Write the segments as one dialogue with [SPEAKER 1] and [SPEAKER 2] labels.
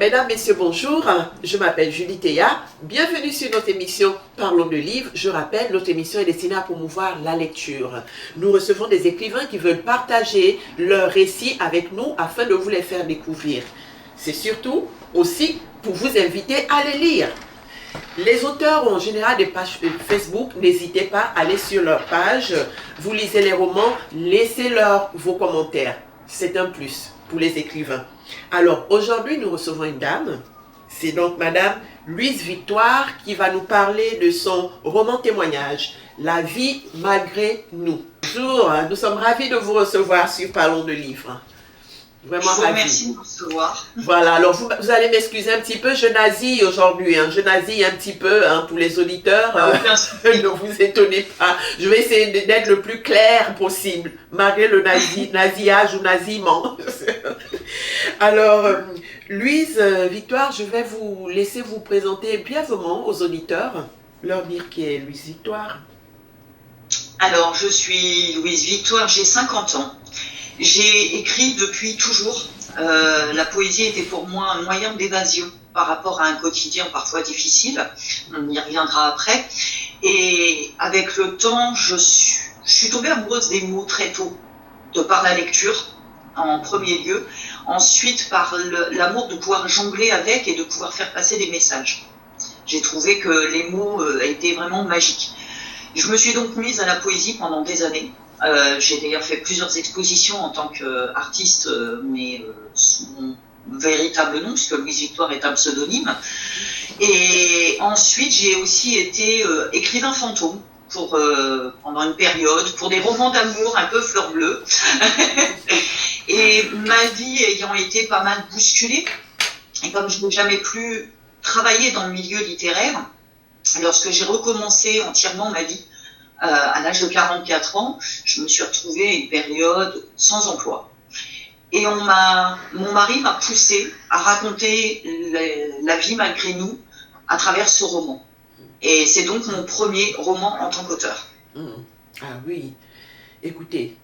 [SPEAKER 1] Mesdames, Messieurs, bonjour. Je m'appelle Julie Théa. Bienvenue sur notre émission Parlons de livres. Je rappelle, notre émission est destinée à promouvoir la lecture. Nous recevons des écrivains qui veulent partager leurs récits avec nous afin de vous les faire découvrir. C'est surtout aussi pour vous inviter à les lire. Les auteurs ont en général des pages Facebook. N'hésitez pas à aller sur leur page. Vous lisez les romans, laissez-leur vos commentaires. C'est un plus pour les écrivains. Alors, aujourd'hui, nous recevons une dame. C'est donc Madame Louise Victoire qui va nous parler de son roman témoignage, La vie malgré nous. Bonjour, nous sommes ravis de vous recevoir sur Parlons de livres. Vraiment ravis.
[SPEAKER 2] Merci de me recevoir.
[SPEAKER 1] Voilà, alors vous allez m'excuser un petit peu, je nasille aujourd'hui, je nasille un petit peu pour les auditeurs, ne vous étonnez pas. Je vais essayer d'être le plus clair possible, malgré le nasillage ou nasillement. Alors, Louise Victoire, je vais vous laisser vous présenter brièvement aux auditeurs, leur dire qui est Louise Victoire.
[SPEAKER 2] Alors, je suis Louise Victoire, j'ai 50 ans. J'ai écrit depuis toujours. La poésie était pour moi un moyen d'évasion par rapport à un quotidien parfois difficile. On y reviendra après. Et avec le temps, je suis tombée amoureuse des mots très tôt, de par la lecture en premier lieu. Ensuite, par l'amour de pouvoir jongler avec et de pouvoir faire passer des messages. J'ai trouvé que les mots étaient vraiment magiques. Je me suis donc mise à la poésie pendant des années. J'ai d'ailleurs fait plusieurs expositions en tant qu'artiste, mais sous mon véritable nom, puisque Louise Victoire est un pseudonyme. Et ensuite, j'ai aussi été écrivain fantôme pendant une période, pour des romans d'amour un peu fleur bleue. Et ma vie ayant été pas mal bousculée, et comme je n'ai jamais plus travaillé dans le milieu littéraire, lorsque j'ai recommencé entièrement ma vie, à l'âge de 44 ans, je me suis retrouvée à une période sans emploi. Et mon mari m'a poussée à raconter la vie malgré nous à travers ce roman. Et c'est donc mon premier roman en tant qu'auteur.
[SPEAKER 1] Ah oui, écoutez,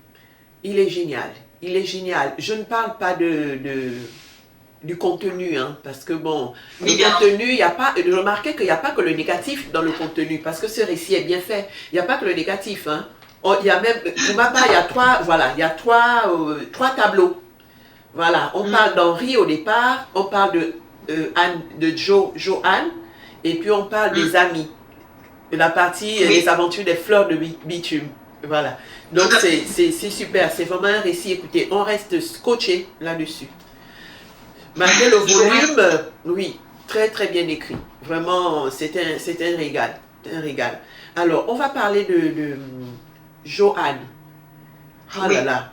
[SPEAKER 1] il est génial, il est génial. Je ne parle pas du contenu, parce que bon, le contenu, il n'y a pas, remarquez qu'il n'y a pas que le négatif dans le contenu, parce que ce récit est bien fait. Il n'y a pas que le négatif, il y a même, pour ma part, il y a trois tableaux. Voilà, on parle d'Henri au départ, on parle de Joanne, et puis on parle des amis, de la partie les aventures des fleurs de bitume. Voilà, donc c'est super, c'est vraiment un récit. Écoutez, on reste scotché là-dessus. Malgré le volume, oui, très très bien écrit. Vraiment, c'est un régal. Un régal. Alors, on va parler de Joanne. Ah là là,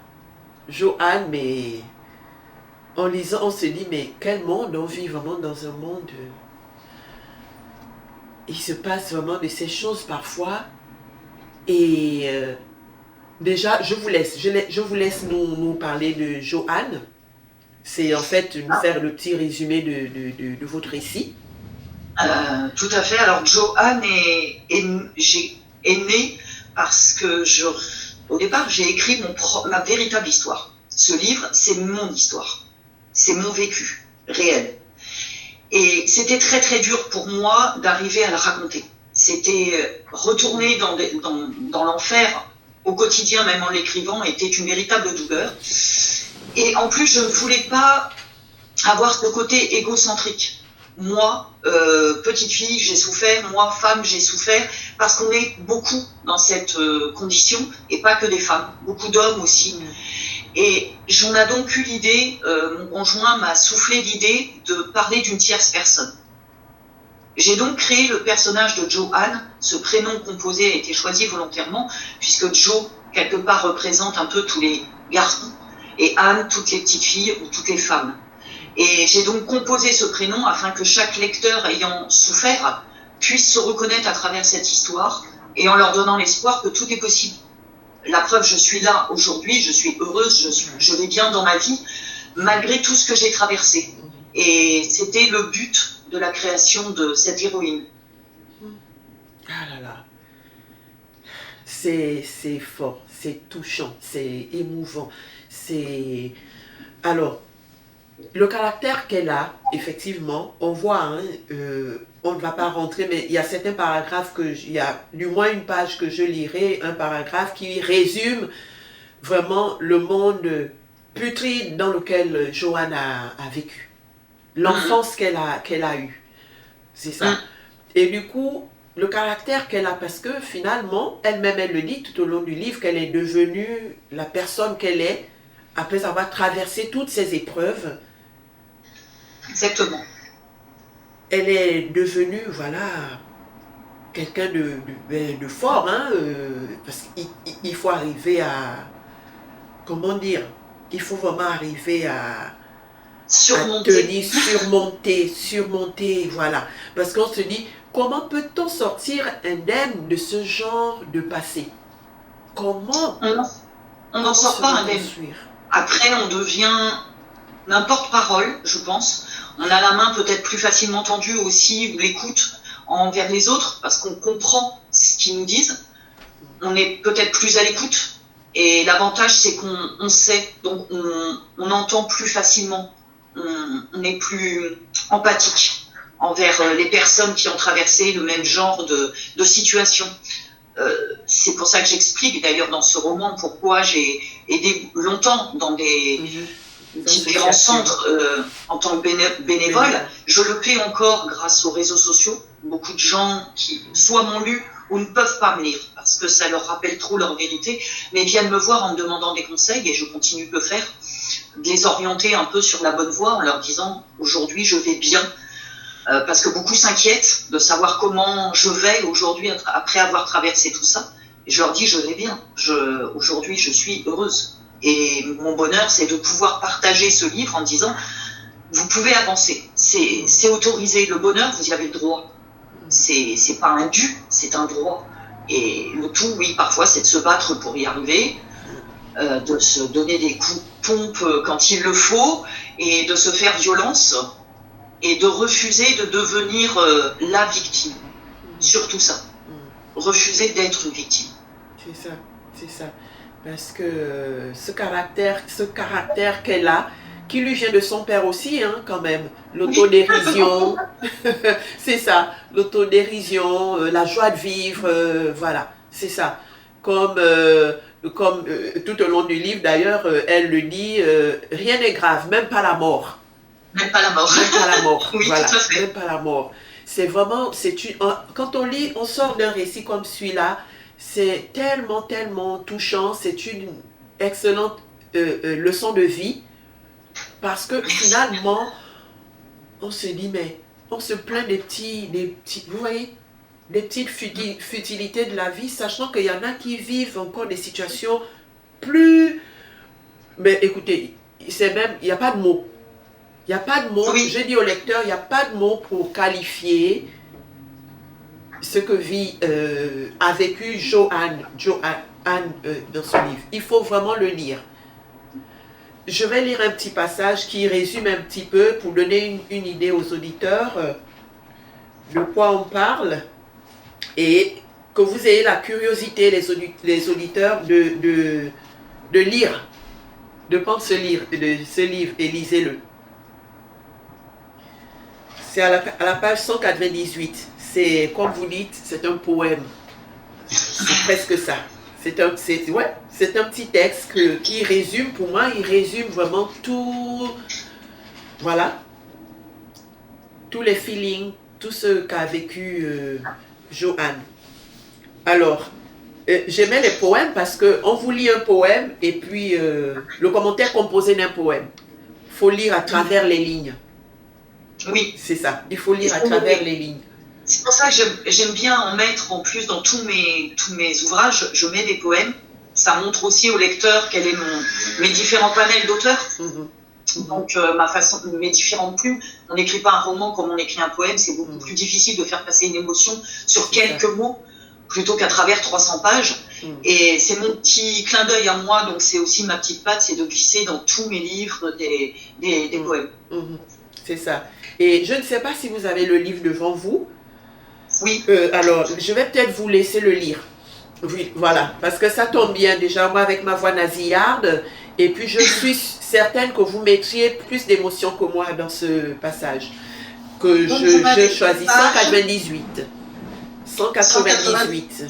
[SPEAKER 1] Joanne, mais en lisant, on se dit, mais quel monde, on vit vraiment dans un monde. Il se passe vraiment de ces choses parfois. Et déjà, je vous laisse nous parler de Joanne. C'est en fait nous faire le petit résumé de votre récit.
[SPEAKER 2] Tout à fait. Alors, Joanne est née parce que au départ, j'ai écrit ma véritable histoire. Ce livre, c'est mon histoire. C'est mon vécu réel. Et c'était très très dur pour moi d'arriver à le raconter. C'était retourner dans l'enfer au quotidien, même en l'écrivant, était une véritable douleur. Et en plus, je ne voulais pas avoir ce côté égocentrique. Moi, petite fille, j'ai souffert. Moi, femme, j'ai souffert. Parce qu'on est beaucoup dans cette condition, et pas que des femmes. Beaucoup d'hommes aussi. Et j'en ai donc eu l'idée, mon conjoint m'a soufflé l'idée de parler d'une tierce personne. J'ai donc créé le personnage de Joanne. Ce prénom composé a été choisi volontairement, puisque Jo, quelque part, représente un peu tous les garçons. Et Anne, toutes les petites filles ou toutes les femmes. Et j'ai donc composé ce prénom afin que chaque lecteur ayant souffert puisse se reconnaître à travers cette histoire et en leur donnant l'espoir que tout est possible. La preuve, je suis là aujourd'hui, je suis heureuse, je vais bien dans ma vie, malgré tout ce que j'ai traversé. Et c'était le but de la création de cette héroïne.
[SPEAKER 1] Ah là là, c'est fort, c'est touchant, c'est émouvant. Alors, le caractère qu'elle a, effectivement, on voit, hein, on ne va pas rentrer, mais il y a certains paragraphes il y a du moins une page que je lirai, un paragraphe qui résume vraiment le monde putride dans lequel Joanne a vécu. L'enfance qu'elle a eue. C'est ça. Et du coup, le caractère qu'elle a, parce que finalement, elle-même, elle le dit tout au long du livre, qu'elle est devenue la personne qu'elle est, après avoir traversé toutes ces épreuves.
[SPEAKER 2] Exactement.
[SPEAKER 1] Elle est devenue, voilà, quelqu'un de fort, hein, parce qu'il faut arriver à, comment dire, il faut vraiment arriver à surmonter, voilà. Parce qu'on se dit, comment peut-on sortir indemne de ce genre de passé? Comment
[SPEAKER 2] on n'en sort pas indemne. Après, on devient n'importe parole, je pense. On a la main peut-être plus facilement tendue aussi, ou l'écoute envers les autres, parce qu'on comprend ce qu'ils nous disent. On est peut-être plus à l'écoute. Et l'avantage, c'est qu'on sait, donc on entend plus facilement. On est plus empathique envers les personnes qui ont traversé le même genre de situation. C'est pour ça que j'explique d'ailleurs dans ce roman pourquoi j'ai aidé longtemps dans des différents centres en tant que bénévole. Je le fais encore grâce aux réseaux sociaux. Beaucoup de gens qui soit m'ont lu ou ne peuvent pas me lire parce que ça leur rappelle trop leur vérité, mais viennent me voir en me demandant des conseils et je continue de le faire, de les orienter un peu sur la bonne voie en leur disant aujourd'hui je vais bien, parce que beaucoup s'inquiètent de savoir comment je vais aujourd'hui après avoir traversé tout ça. Et je leur dis je vais bien, aujourd'hui je suis heureuse. Et mon bonheur c'est de pouvoir partager ce livre en disant vous pouvez avancer, c'est autorisé, le bonheur vous y avez le droit. C'est pas un dû, c'est un droit. Et le tout, oui, parfois, c'est de se battre pour y arriver, de se donner des coups de pompe quand il le faut, et de se faire violence, et de refuser de devenir la victime. Surtout ça. Refuser d'être une victime.
[SPEAKER 1] C'est ça. Parce que ce caractère qu'elle a, qui lui vient de son père aussi, hein, quand même. L'autodérision, c'est ça. L'autodérision, la joie de vivre, voilà, c'est ça. Comme tout au long du livre, d'ailleurs, elle le dit, rien n'est grave, même pas la mort.
[SPEAKER 2] Même pas la mort.
[SPEAKER 1] Même pas la mort,
[SPEAKER 2] oui,
[SPEAKER 1] voilà,
[SPEAKER 2] tout à fait.
[SPEAKER 1] même pas la mort. C'est vraiment, quand on lit, on sort d'un récit comme celui-là, c'est tellement, tellement touchant, c'est une excellente leçon de vie. Parce que finalement, on se dit, mais on se plaint des petits, vous voyez, des petites futilités de la vie, sachant qu'il y en a qui vivent encore des situations plus... Mais écoutez, c'est même, il n'y a pas de mots. Il n'y a pas de mots, oui. Je dis au lecteur, il n'y a pas de mots pour qualifier ce que a vécu Joanne dans son livre. Il faut vraiment le lire. Je vais lire un petit passage qui résume un petit peu pour donner une idée aux auditeurs de quoi on parle et que vous ayez la curiosité, les auditeurs, de lire, de prendre ce livre et lisez-le. C'est à la page 198. C'est, comme vous dites, c'est un poème. C'est presque ça. C'est un petit texte qui résume, pour moi, il résume vraiment tout, voilà, tous les feelings, tout ce qu'a vécu Joanne. Alors, j'aimais les poèmes parce qu'on vous lit un poème et puis le commentaire composé d'un poème. Il faut lire à travers les lignes.
[SPEAKER 2] Oui.
[SPEAKER 1] C'est ça, il faut lire à travers les lignes.
[SPEAKER 2] C'est pour ça que j'aime bien en mettre en plus dans tous mes ouvrages, je mets des poèmes. Ça montre aussi au lecteur quels sont mes différents panels d'auteurs. Donc mes différentes plumes. On n'écrit pas un roman comme on écrit un poème, c'est beaucoup plus difficile de faire passer une émotion sur quelques mots plutôt qu'à travers 300 pages. Et c'est mon petit clin d'œil à moi, donc c'est aussi ma petite patte, c'est de glisser dans tous mes livres des poèmes.
[SPEAKER 1] C'est ça. Et je ne sais pas si vous avez le livre devant vous.
[SPEAKER 2] Oui.
[SPEAKER 1] Alors, je vais peut-être vous laisser le lire. Oui, voilà. Parce que ça tombe bien déjà, moi avec ma voix nasillarde Et puis je suis certaine que vous mettriez plus d'émotions que moi dans ce passage. Que
[SPEAKER 2] Donc,
[SPEAKER 1] je choisis
[SPEAKER 2] page
[SPEAKER 1] 198. 198.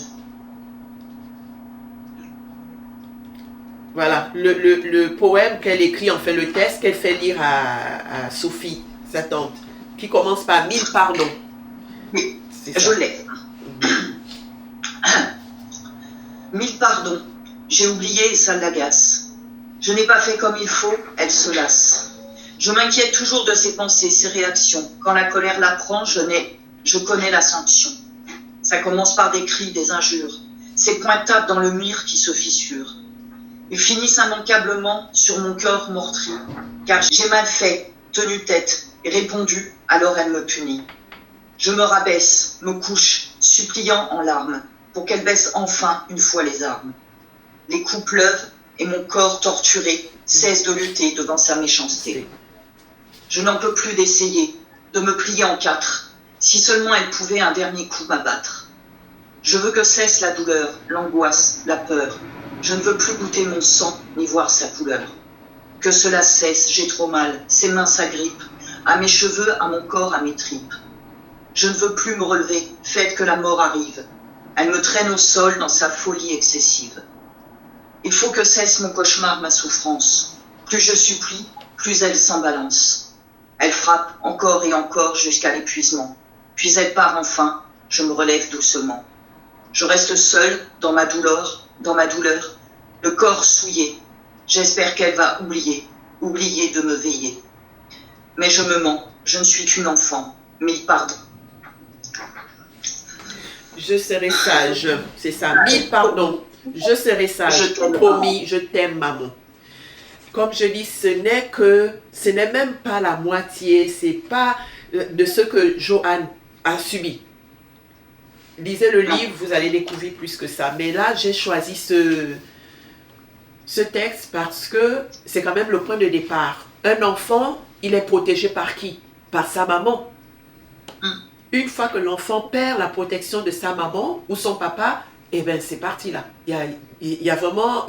[SPEAKER 1] Voilà, le poème qu'elle écrit, en fait le texte qu'elle fait lire à Sophie, sa tante, qui commence par 1000 pardons.
[SPEAKER 2] Oui, je l'ai. 1000 pardons, j'ai oublié et ça l'agace. Je n'ai pas fait comme il faut, elle se lasse. Je m'inquiète toujours de ses pensées, ses réactions. Quand la colère la prend, je connais la sanction. Ça commence par des cris, des injures. Ses poings tapent dans le mire qui se fissure. Ils finissent immanquablement sur mon cœur meurtri. Car j'ai mal fait, tenu tête et répondu, alors elle me punit. Je me rabaisse, me couche, suppliant en larmes, pour qu'elle baisse enfin une fois les armes. Les coups pleuvent et mon corps torturé cesse de lutter devant sa méchanceté. Je n'en peux plus d'essayer, de me plier en quatre, si seulement elle pouvait un dernier coup m'abattre. Je veux que cesse la douleur, l'angoisse, la peur. Je ne veux plus goûter mon sang, ni voir sa couleur. Que cela cesse, j'ai trop mal, ses mains s'agrippent, à mes cheveux, à mon corps, à mes tripes. Je ne veux plus me relever, faites que la mort arrive. Elle me traîne au sol dans sa folie excessive. Il faut que cesse mon cauchemar, ma souffrance. Plus je supplie, plus elle s'en balance. Elle frappe encore et encore jusqu'à l'épuisement. Puis elle part enfin, je me relève doucement. Je reste seule dans ma douleur, le corps souillé. J'espère qu'elle va oublier de me veiller. Mais je me mens, je ne suis qu'une enfant. 1000 pardons.
[SPEAKER 1] Je serai sage, c'est ça, 1000 pardons. Je serai sage, promis, je t'aime maman. Comme je dis, ce n'est même pas la moitié, c'est pas de ce que Joanne a subi. Lisez le livre, vous allez découvrir plus que ça. Mais là, j'ai choisi ce texte parce que c'est quand même le point de départ. Un enfant, il est protégé par qui? Par sa maman. Une fois que l'enfant perd la protection de sa maman ou son papa, eh bien, c'est parti là. Il y a vraiment...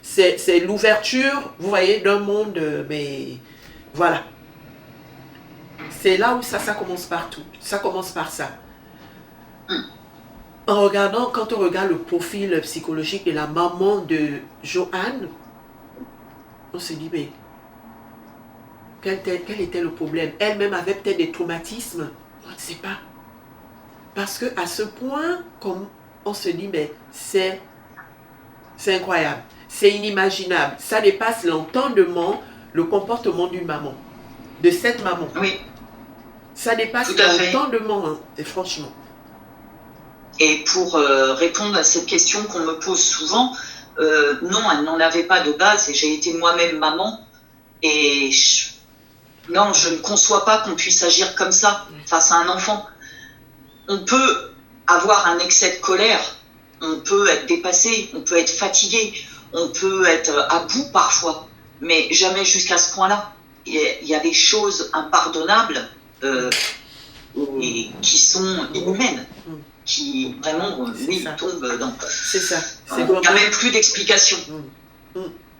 [SPEAKER 1] c'est l'ouverture, vous voyez, d'un monde... mais voilà. C'est là où ça commence partout. Ça commence par ça. Quand on regarde le profil psychologique de la maman de Joanne, on se dit, mais quel était le problème? Elle-même avait peut-être des traumatismes. On ne sait pas. Parce qu'à ce point, comme on se dit, mais c'est incroyable, c'est inimaginable. Ça dépasse l'entendement, le comportement d'une maman, de cette maman.
[SPEAKER 2] Oui.
[SPEAKER 1] Ça dépasse l'entendement, hein, franchement.
[SPEAKER 2] Et pour répondre à cette question qu'on me pose souvent, non, elle n'en avait pas de base et j'ai été moi-même maman. Et non, je ne conçois pas qu'on puisse agir comme ça face à un enfant. On peut avoir un excès de colère, on peut être dépassé, on peut être fatigué, on peut être à bout parfois, mais jamais jusqu'à ce point-là. Il y a des choses impardonnables et qui sont inhumaines, qui vraiment tombent dans...
[SPEAKER 1] C'est ça.
[SPEAKER 2] Il n'y a même plus d'explication.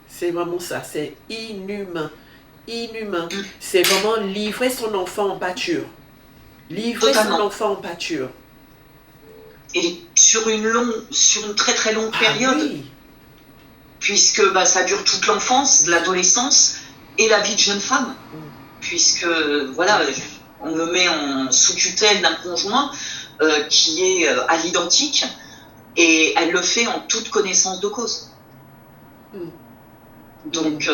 [SPEAKER 1] C'est vraiment ça, c'est inhumain. Inhumain. C'est vraiment livrer son enfant en pâture. Livrer son enfant en pâture.
[SPEAKER 2] Et sur une très très longue période,
[SPEAKER 1] oui.
[SPEAKER 2] Puisque ça dure toute l'enfance, l'adolescence et la vie de jeune femme. Puisque, voilà, on me met sous tutelle d'un conjoint qui est à l'identique et elle le fait en toute connaissance de cause. Donc,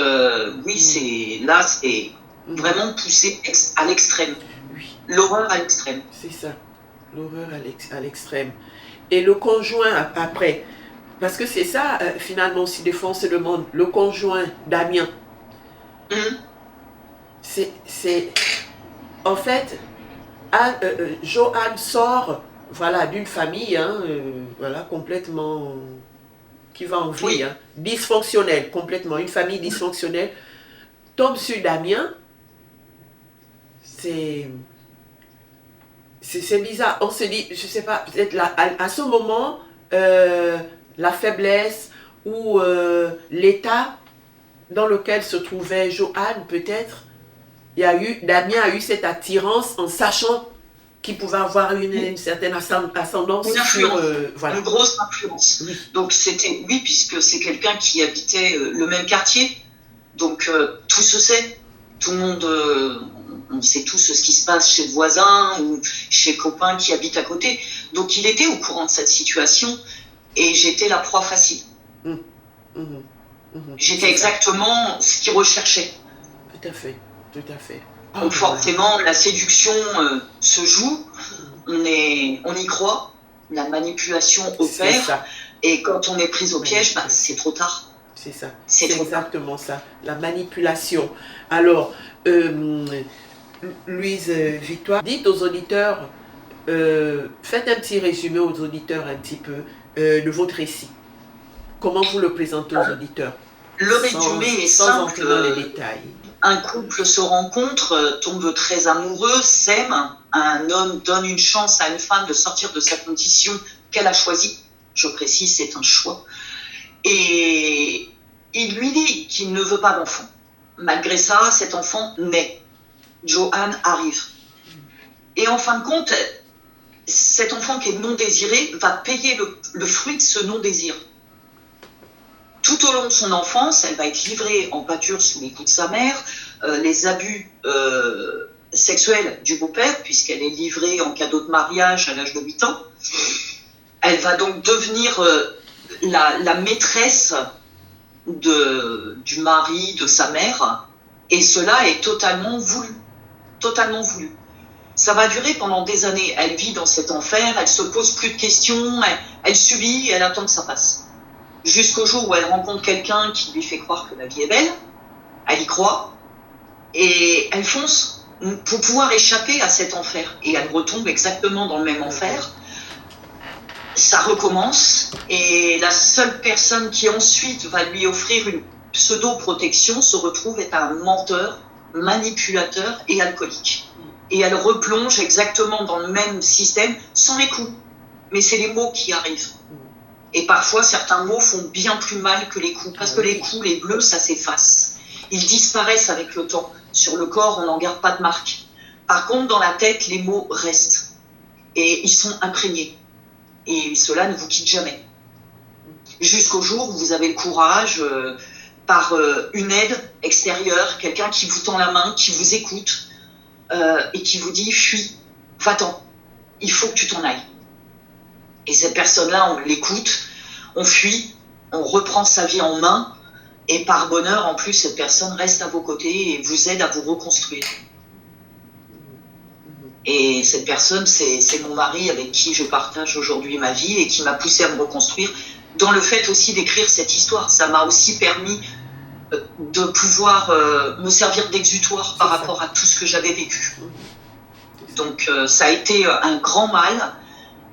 [SPEAKER 2] oui, c'est vraiment poussé à l'extrême.
[SPEAKER 1] Oui.
[SPEAKER 2] L'horreur à l'extrême.
[SPEAKER 1] C'est ça, l'horreur à l'extrême. Et le conjoint après, parce que c'est ça, finalement, si des fois on se demande, le conjoint Damien, c'est en fait, Joanne sort, voilà, d'une famille, voilà, complètement, qui va en vrille, dysfonctionnelle, complètement, une famille dysfonctionnelle, tombe sur Damien, c'est bizarre. On se dit, je sais pas, peut-être à ce moment, la faiblesse ou l'état dans lequel se trouvait Joanne, peut-être, Damien a eu cette attirance en sachant qu'il pouvait avoir une certaine ascendance
[SPEAKER 2] une influence,
[SPEAKER 1] voilà.
[SPEAKER 2] une grosse influence.
[SPEAKER 1] Oui.
[SPEAKER 2] Donc c'était, oui, puisque c'est quelqu'un qui habitait le même quartier, donc tout se sait, tout le monde, on sait tous ce qui se passe chez le voisin ou chez le copain qui habite à côté. Donc il était au courant de cette situation et j'étais la proie facile. J'étais exactement ce qu'il recherchait.
[SPEAKER 1] Tout à fait, tout à fait.
[SPEAKER 2] Donc forcément, la séduction se joue, on y croit, la manipulation opère, et quand on est prise au piège, c'est trop tard.
[SPEAKER 1] C'est ça, c'est exactement ça, la manipulation. Alors, Louise Victoire, dites aux auditeurs, faites un petit résumé aux auditeurs un petit peu de votre récit. Comment vous le présentez aux auditeurs?
[SPEAKER 2] Le résumé est simple.
[SPEAKER 1] Sans entrer dans les détails.
[SPEAKER 2] Un couple se rencontre, tombe très amoureux, s'aime. Un homme donne une chance à une femme de sortir de sa condition qu'elle a choisie. Je précise, c'est un choix. Et il lui dit qu'il ne veut pas d'enfant. Malgré ça, cet enfant naît. Joanne arrive. Et en fin de compte, cet enfant qui est non désiré va payer le fruit de ce non-désir. Tout au long de son enfance, elle va être livrée en pâture sous les coups de sa mère, les abus sexuels du beau-père, puisqu'elle est livrée en cadeau de mariage à l'âge de 8 ans. Elle va donc devenir la maîtresse du mari, de sa mère, et cela est totalement voulu. Totalement voulu. Ça va durer pendant des années. Elle vit dans cet enfer, elle se pose plus de questions, elle subit, elle attend que ça passe. Jusqu'au jour où elle rencontre quelqu'un qui lui fait croire que la vie est belle, elle y croit, et elle fonce pour pouvoir échapper à cet enfer. Et elle retombe exactement dans le même enfer. Ça recommence, et la seule personne qui ensuite va lui offrir une pseudo-protection se retrouve être un menteur, manipulateur et alcoolique. Et elle replonge exactement dans le même système, sans les coups. Mais c'est les mots qui arrivent. Et parfois, certains mots font bien plus mal que les coups. Parce que les coups, les bleus, ça s'efface. Ils disparaissent avec le temps. Sur le corps, on n'en garde pas de marque. Par contre, dans la tête, les mots restent. Et ils sont imprégnés. Et cela ne vous quitte jamais. Jusqu'au jour où vous avez le courage, par une aide extérieure, quelqu'un qui vous tend la main, qui vous écoute, et qui vous dit « fuis, va-t'en, il faut que tu t'en ailles ». Et cette personne-là, on l'écoute, on fuit, on reprend sa vie en main, et par bonheur, en plus, cette personne reste à vos côtés et vous aide à vous reconstruire. Et cette personne, c'est mon mari avec qui je partage aujourd'hui ma vie et qui m'a poussé à me reconstruire. Dans le fait aussi d'écrire cette histoire, ça m'a aussi permis de pouvoir me servir d'exutoire par rapport à tout ce que j'avais vécu. Donc ça a été un grand mal,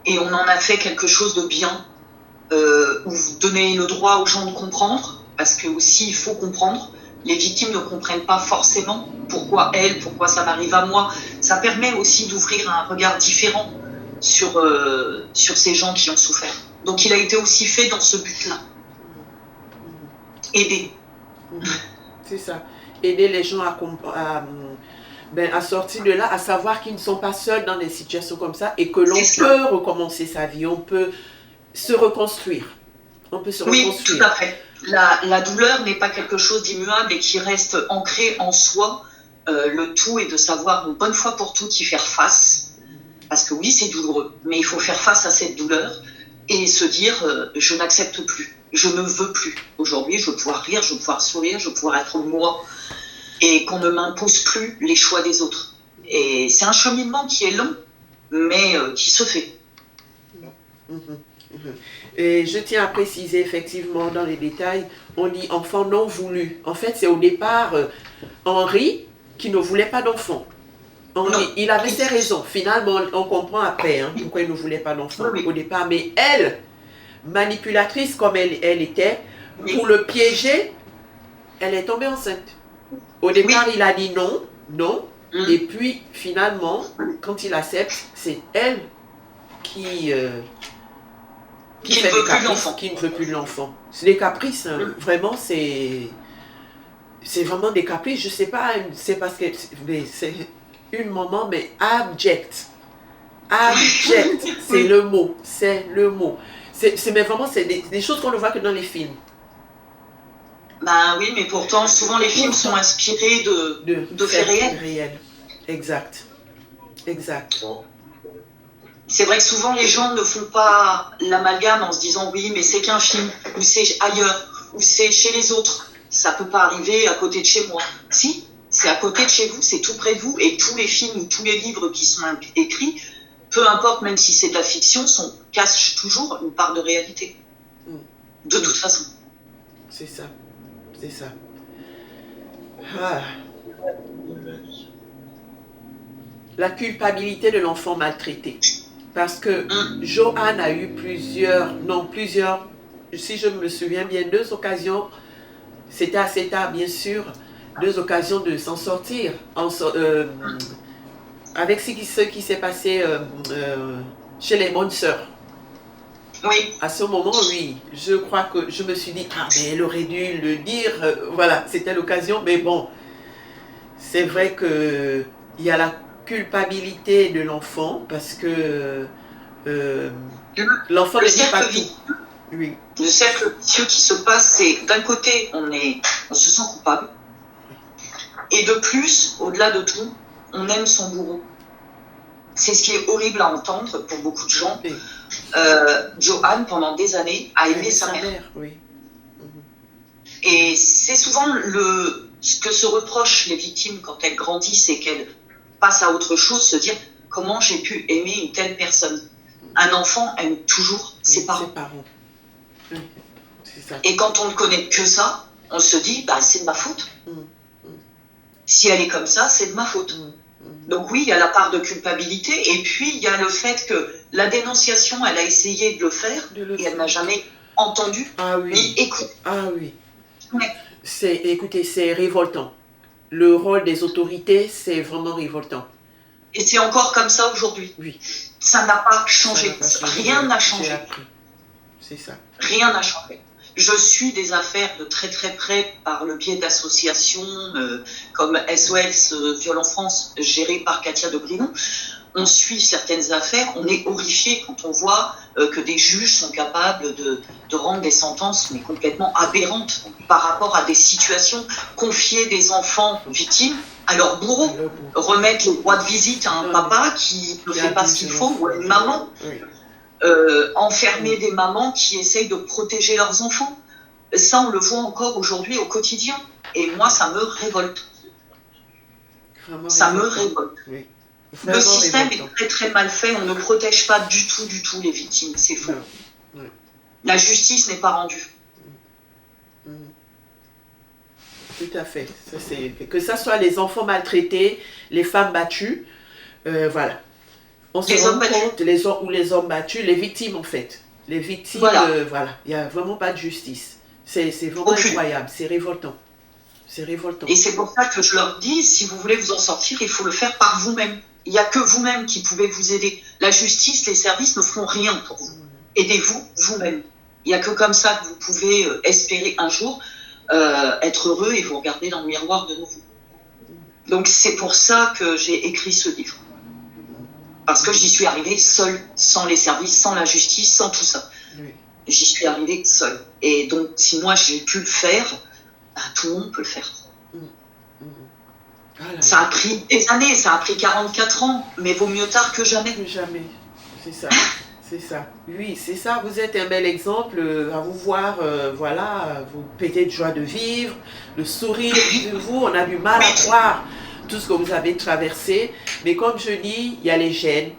[SPEAKER 2] et on en a fait quelque chose de bien, où vous donnez le droit aux gens de comprendre, parce que aussi il faut comprendre. Les victimes ne comprennent pas forcément pourquoi ça m'arrive à moi. Ça permet aussi d'ouvrir un regard différent sur ces gens qui ont souffert. Donc il a été aussi fait dans ce but-là. Aider.
[SPEAKER 1] C'est ça. Aider les gens à sortir de là, à savoir qu'ils ne sont pas seuls dans des situations comme ça et que l'on peut recommencer sa vie, on peut se reconstruire.
[SPEAKER 2] Oui, tout à fait. La douleur n'est pas quelque chose d'immuable et qui reste ancré en soi. Le tout est de savoir une bonne fois pour toutes y faire face. Parce que oui, c'est douloureux, mais il faut faire face à cette douleur et se dire je n'accepte plus, je ne veux plus. Aujourd'hui, je veux pouvoir rire, je veux pouvoir sourire, je veux pouvoir être moi. Et qu'on ne m'impose plus les choix des autres. Et c'est un cheminement qui est long, mais qui se fait.
[SPEAKER 1] Et je tiens à préciser effectivement dans les détails, on dit enfant non voulu. En fait, c'est au départ Henri qui ne voulait pas d'enfant. Il avait ses raisons. Finalement, on comprend après pourquoi il ne voulait pas d'enfant au départ. Mais elle, manipulatrice comme elle était, pour le piéger, elle est tombée enceinte. Au départ, il a dit non. Et puis, finalement, quand il accepte, c'est elle qui fait des caprices, qui ne veut plus de l'enfant. C'est des caprices, vraiment, c'est c'est vraiment des caprices. Je sais pas, c'est parce que c'est une maman, mais abject. Abject, c'est le mot. C'est le mot. Mais vraiment, c'est des choses qu'on ne voit que dans les films.
[SPEAKER 2] Ben oui, mais pourtant, souvent les films sont inspirés de faits réels.
[SPEAKER 1] Exact. Exact.
[SPEAKER 2] C'est vrai que souvent les gens ne font pas l'amalgame en se disant oui, mais c'est qu'un film, ou c'est ailleurs, ou c'est chez les autres. Ça peut pas arriver à côté de chez moi. Si, c'est à côté de chez vous, c'est tout près de vous, et tous les films ou tous les livres qui sont écrits, peu importe, même si c'est de la fiction, cachent toujours une part de réalité. De toute façon.
[SPEAKER 1] C'est ça. C'est ça. Ah. La culpabilité de l'enfant maltraité. Parce que Joanne a eu plusieurs, si je me souviens bien, 2 occasions, c'était assez tard bien sûr, 2 occasions de s'en sortir. Avec ce qui s'est passé chez les bonnes sœurs.
[SPEAKER 2] Oui.
[SPEAKER 1] À ce moment, oui, je crois que je me suis dit, mais elle aurait dû le dire, voilà, c'était l'occasion, mais bon, c'est vrai qu'il y a la culpabilité de l'enfant, parce que l'enfant ne dit pas tout. Oui.
[SPEAKER 2] Le cercle vicieux qui se passe, c'est d'un côté, on se sent coupable, et de plus, au-delà de tout, on aime son bourreau. C'est ce qui est horrible à entendre pour beaucoup de gens. Oui. Joanne, pendant des années, a aimé sa mère. Oui. Et c'est souvent ce que se reprochent les victimes quand elles grandissent et qu'elles passent à autre chose, se dire comment j'ai pu aimer une telle personne. Un enfant aime toujours ses parents.
[SPEAKER 1] Oui. C'est ça.
[SPEAKER 2] Et quand on ne connaît que ça, on se dit c'est de ma faute. Si elle est comme ça, c'est de ma faute. Donc oui, il y a la part de culpabilité, et puis il y a le fait que la dénonciation, elle a essayé de le faire, et elle n'a jamais entendu ni écouté.
[SPEAKER 1] Ah oui.
[SPEAKER 2] Ouais.
[SPEAKER 1] Écoutez, c'est révoltant. Le rôle des autorités, c'est vraiment révoltant.
[SPEAKER 2] Et c'est encore comme ça aujourd'hui.
[SPEAKER 1] Oui.
[SPEAKER 2] Ça n'a pas changé. Rien n'a changé.
[SPEAKER 1] C'est ça.
[SPEAKER 2] Rien n'a changé. Je suis des affaires de très très près par le biais d'associations comme SOS Viol en France, gérée par Katia de Brinon. On suit certaines affaires, on est horrifié quand on voit que des juges sont capables de rendre des sentences mais complètement aberrantes par rapport à des situations, confier des enfants victimes à leurs bourreaux, remettre le droit de visite à un papa qui ne fait pas ce qu'il faut, ou à une maman. Oui. Enfermer des mamans qui essayent de protéger leurs enfants. Ça, on le voit encore aujourd'hui au quotidien. Et moi, ça me révolte. Ça me révolte. Oui. Le système est très très mal fait. On ne protège pas du tout les victimes. C'est faux. Oui. La justice n'est pas rendue.
[SPEAKER 1] Tout à fait. Que ce soit les enfants maltraités, les femmes battues, voilà. On se rend compte, les hommes battus, les victimes en fait. Les victimes, voilà. Il n'y a vraiment pas de justice. C'est vraiment incroyable, c'est révoltant. C'est révoltant.
[SPEAKER 2] Et c'est pour ça que je leur dis, si vous voulez vous en sortir, il faut le faire par vous-même. Il n'y a que vous-même qui pouvez vous aider. La justice, les services ne feront rien pour vous. Aidez-vous vous-même. Il n'y a que comme ça que vous pouvez espérer un jour être heureux et vous regarder dans le miroir de nouveau. Donc c'est pour ça que j'ai écrit ce livre. Parce que j'y suis arrivée seule, sans les services, sans la justice, sans tout ça. Oui. J'y suis arrivée seule. Et donc, si moi j'ai pu le faire, tout le monde peut le faire. Ça a pris des années, ça a pris 44 ans, mais vaut mieux tard que jamais.
[SPEAKER 1] Jamais, c'est ça. C'est ça. Oui, c'est ça. Vous êtes un bel exemple à vous voir, voilà, vous pétez de joie de vivre, le sourire de vous. On a du mal à croire tout ce que vous avez traversé. Mais comme je dis, il y a les gènes.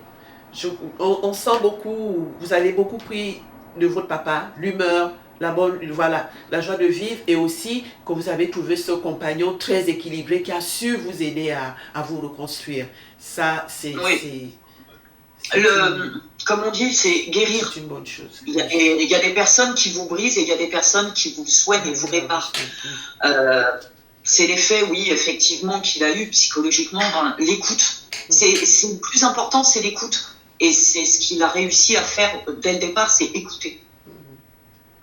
[SPEAKER 1] On sent beaucoup, vous avez beaucoup pris de votre papa, l'humeur, la joie de vivre, et aussi que vous avez trouvé ce compagnon très équilibré qui a su vous aider à vous reconstruire. Ça, c'est...
[SPEAKER 2] Oui. Comme on dit, c'est guérir.
[SPEAKER 1] C'est une bonne chose.
[SPEAKER 2] Il y a des personnes qui vous brisent et il y a des personnes qui vous soignent et vous réparent. C'est l'effet, oui, effectivement, qu'il a eu psychologiquement dans l'écoute. C'est le plus important, c'est l'écoute. Et c'est ce qu'il a réussi à faire dès le départ, c'est écouter.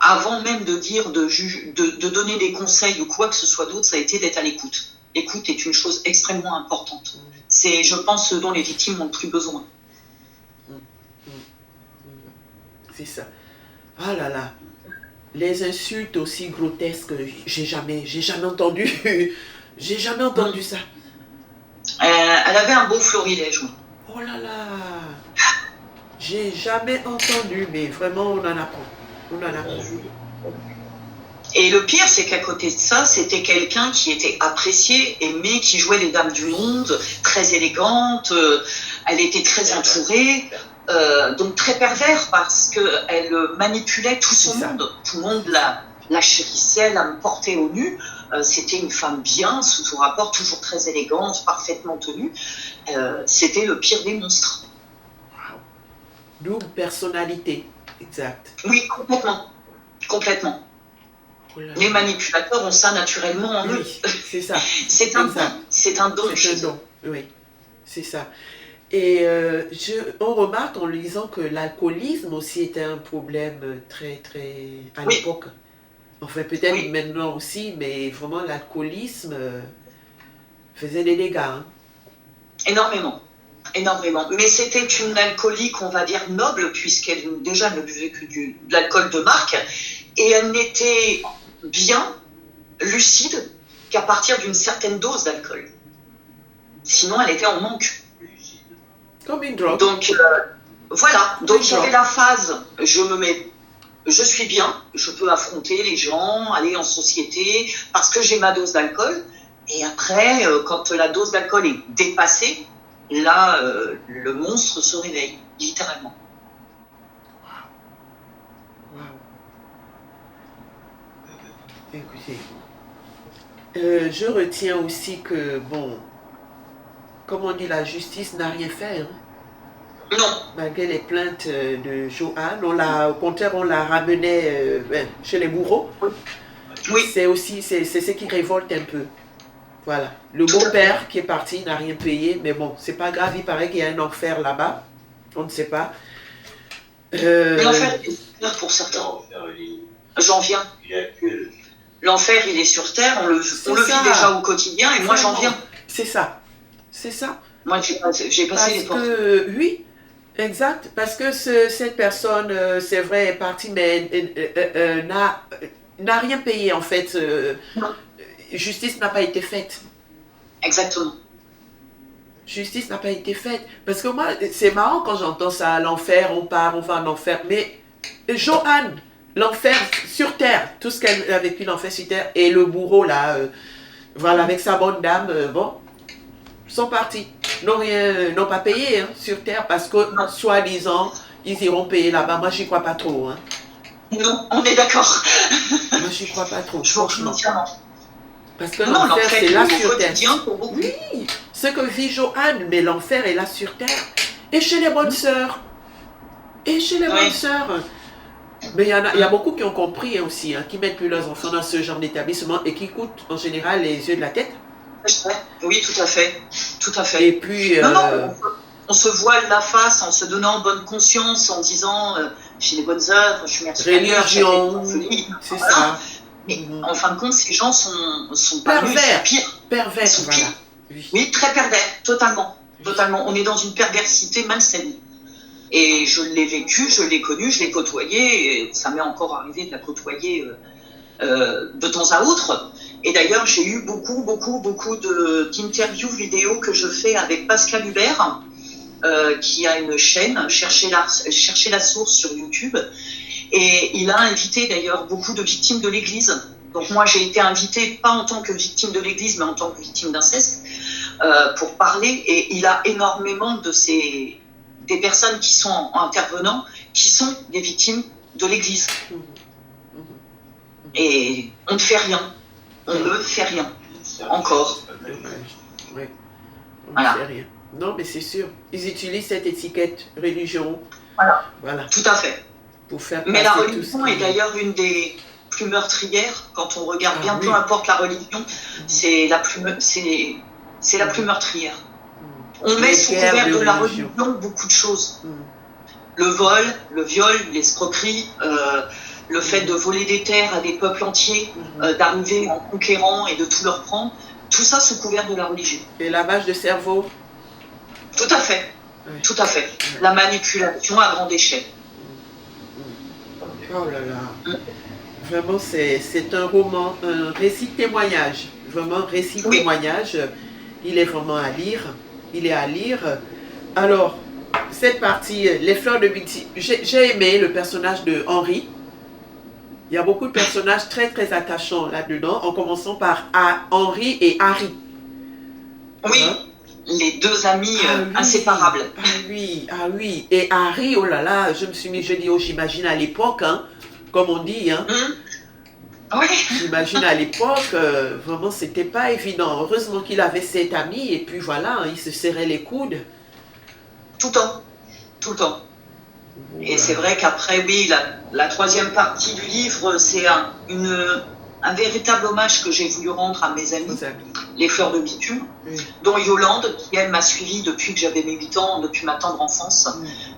[SPEAKER 2] avant même de dire, de donner des conseils ou quoi que ce soit d'autre, ça a été d'être à l'écoute. L'écoute est une chose extrêmement importante. C'est, je pense, ce dont les victimes ont le plus besoin.
[SPEAKER 1] C'est ça. Ah là là. Les insultes aussi grotesques, j'ai jamais entendu. J'ai jamais entendu ça.
[SPEAKER 2] Elle avait un beau florilège.
[SPEAKER 1] Oh là là. J'ai jamais entendu, mais vraiment on en apprend. On en apprend.
[SPEAKER 2] Et le pire, c'est qu'à côté de ça, c'était quelqu'un qui était apprécié, aimé, qui jouait les dames du monde, très élégante, elle était très entourée, donc très pervers parce qu'elle manipulait tout son monde. Tout le monde la chérissait, la portait au nu. C'était une femme bien, sous tout rapport, toujours très élégante, parfaitement tenue. C'était le pire des monstres.
[SPEAKER 1] Double personnalité, exact.
[SPEAKER 2] Oui, complètement. Complètement. Les manipulateurs ont ça naturellement en eux.
[SPEAKER 1] C'est ça.
[SPEAKER 2] C'est un don. C'est un don.
[SPEAKER 1] C'est un don, oui. C'est ça. Et on remarque en lisant que l'alcoolisme aussi était un problème très, très... à l'époque. Enfin, peut-être maintenant aussi, mais vraiment l'alcoolisme faisait des dégâts. Hein.
[SPEAKER 2] Énormément. Énormément. Mais c'était une alcoolique, on va dire, noble, puisqu'elle déjà ne buvait que de l'alcool de marque. Et elle n'était bien, lucide, qu'à partir d'une certaine dose d'alcool. Sinon, elle était en manque.
[SPEAKER 1] Comme une drogue.
[SPEAKER 2] Donc, voilà. Donc, il y avait la phase, je suis bien, je peux affronter les gens, aller en société, parce que j'ai ma dose d'alcool. Et après, quand la dose d'alcool est dépassée, là, le monstre se réveille, littéralement.
[SPEAKER 1] Écoutez, je retiens aussi que, bon, comme on dit, la justice n'a rien fait. Hein.
[SPEAKER 2] Non.
[SPEAKER 1] Malgré les plaintes de Joanne, au contraire, on la ramenait chez les bourreaux.
[SPEAKER 2] Oui.
[SPEAKER 1] C'est ce qui révolte un peu. Voilà. Le beau-père qui est parti n'a rien payé, mais bon, c'est pas grave, il paraît qu'il y a un enfer là-bas. On ne sait pas.
[SPEAKER 2] L'enfer est sur terre pour certains. J'en viens. L'enfer, il est sur terre, on le vit déjà au quotidien, et moi, j'en viens.
[SPEAKER 1] C'est ça. C'est ça.
[SPEAKER 2] Moi, j'ai passé les portes.
[SPEAKER 1] Oui, exact. Parce que cette personne, c'est vrai, est partie, mais n'a rien payé, en fait. Justice n'a pas été faite.
[SPEAKER 2] Exactement.
[SPEAKER 1] Justice n'a pas été faite. Parce que moi, c'est marrant quand j'entends ça, l'enfer, on part, on va en enfer. Mais Joanne, l'enfer sur terre, tout ce qu'elle a vécu, l'enfer sur terre, et le bourreau là, voilà, avec sa bonne dame, bon, sont partis. N'ont pas payé hein, sur terre parce que, soi-disant, ils iront payer là-bas. Moi, j'y crois pas trop. Hein.
[SPEAKER 2] Non, on est d'accord.
[SPEAKER 1] Moi, j'y crois pas trop, franchement. Parce que
[SPEAKER 2] non,
[SPEAKER 1] l'enfer, c'est là sur terre.
[SPEAKER 2] Oui,
[SPEAKER 1] ce que vit Joanne, mais l'enfer est là sur terre. Et chez les bonnes sœurs. Et chez les bonnes sœurs. Mais il y a beaucoup qui ont compris hein, aussi, hein, qui mettent plus leurs enfants dans ce genre d'établissement et qui coûtent en général les yeux de la tête.
[SPEAKER 2] Oui, tout à fait. Tout à fait.
[SPEAKER 1] Et puis...
[SPEAKER 2] on se voile la face en se donnant bonne conscience, en disant j'ai les bonnes œuvres, je suis mère supérieure,
[SPEAKER 1] religion, c'est ça.
[SPEAKER 2] Mais en fin de compte, ces gens sont pas
[SPEAKER 1] pervers,
[SPEAKER 2] pires.
[SPEAKER 1] Pervers,
[SPEAKER 2] ils sont
[SPEAKER 1] voilà.
[SPEAKER 2] Pires. Oui, très pervers, totalement. Totalement. On est dans une perversité malsaine. Et je l'ai vécu, je l'ai connu, je l'ai côtoyé, et ça m'est encore arrivé de la côtoyer de temps à autre. Et d'ailleurs, j'ai eu beaucoup d'interviews vidéo que je fais avec Pascal Hubert, qui a une chaîne, Cherchez la source sur YouTube. Et il a invité d'ailleurs beaucoup de victimes de l'Église. Donc moi, j'ai été invitée, pas en tant que victime de l'Église, mais en tant que victime d'inceste, pour parler. Et il a énormément des personnes qui sont intervenants, qui sont des victimes de l'Église. Et on ne fait rien. On ne fait rien. Encore.
[SPEAKER 1] Oui. On ne fait rien. Non, mais c'est sûr. Ils utilisent cette étiquette religion. Voilà.
[SPEAKER 2] Tout à fait.
[SPEAKER 1] Pour faire
[SPEAKER 2] mais la religion est d'ailleurs une des plus meurtrières. Quand on regarde bien, peu importe la religion, c'est la plus meurtrière. On met sous couvert de la religion beaucoup de choses. Le vol, le viol, l'escroquerie, le fait de voler des terres à des peuples entiers, d'arriver en conquérant et de tout leur prendre, tout ça sous couvert de la religion.
[SPEAKER 1] Et lavage de cerveau.
[SPEAKER 2] Tout à fait, tout à fait. La manipulation à grande échelle.
[SPEAKER 1] Oh là là. Vraiment, c'est un roman, un récit témoignage. Vraiment, récit témoignage. Il est vraiment à lire. Il est à lire. Alors, cette partie, les fleurs de Beauty, j'ai aimé le personnage de Henri. Il y a beaucoup de personnages très très attachants là-dedans, en commençant par Henri et Harry.
[SPEAKER 2] Oui, hein? Les deux amis inséparables.
[SPEAKER 1] Ah oui. Et Harry, oh là là, je dis, oh, j'imagine à l'époque, hein, comme on dit, hein.
[SPEAKER 2] Oui.
[SPEAKER 1] J'imagine à l'époque, vraiment, c'était pas évident. Heureusement qu'il avait cet ami, et puis voilà, il se serrait les coudes.
[SPEAKER 2] Tout le temps. Voilà. Et c'est vrai qu'après, oui, la troisième partie du livre, c'est un véritable hommage que j'ai voulu rendre à mes amis, les fleurs de bitume, dont Yolande, qui elle m'a suivie depuis que j'avais mes 8 ans, depuis ma tendre enfance,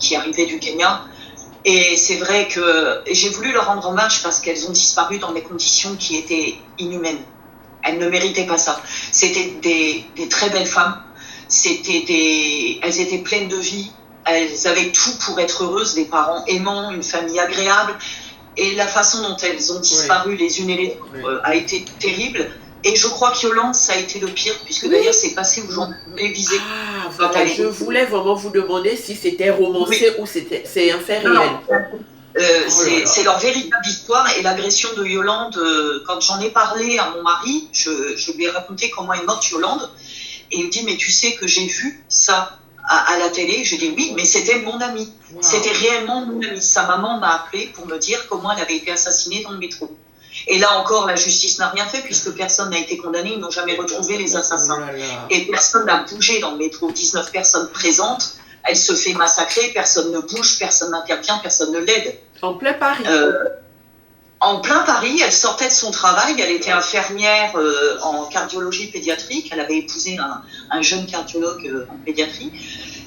[SPEAKER 2] qui arrivait du Kenya. Et c'est vrai que j'ai voulu leur rendre hommage parce qu'elles ont disparu dans des conditions qui étaient inhumaines. Elles ne méritaient pas ça. C'était des très belles femmes. Elles étaient pleines de vie. Elles avaient tout pour être heureuses, des parents aimants, une famille agréable. Et la façon dont elles ont disparu les unes et les autres a été terrible. Et je crois que Yolande, ça a été le pire, puisque d'ailleurs, c'est passé aux gens télévisés.
[SPEAKER 1] Ah, voilà, je voulais vraiment vous demander si c'était romancé ou c'est un fait réel.
[SPEAKER 2] C'est leur véritable histoire. Et l'agression de Yolande, quand j'en ai parlé à mon mari, je lui ai raconté comment est morte Yolande. Et il me dit, mais tu sais que j'ai vu ça à la télé. Je dis oui, mais c'était mon ami. Wow. C'était réellement mon ami. Sa maman m'a appelé pour me dire comment elle avait été assassinée dans le métro. Et là encore, la justice n'a rien fait puisque personne n'a été condamné. Ils n'ont jamais retrouvé les assassins. Et personne n'a bougé dans le métro. 19 personnes présentes. Elle se fait massacrer. Personne ne bouge, personne n'intervient, personne ne l'aide.
[SPEAKER 1] En plein Paris.
[SPEAKER 2] En plein Paris, elle sortait de son travail, elle était infirmière en cardiologie pédiatrique, elle avait épousé un jeune cardiologue en pédiatrie.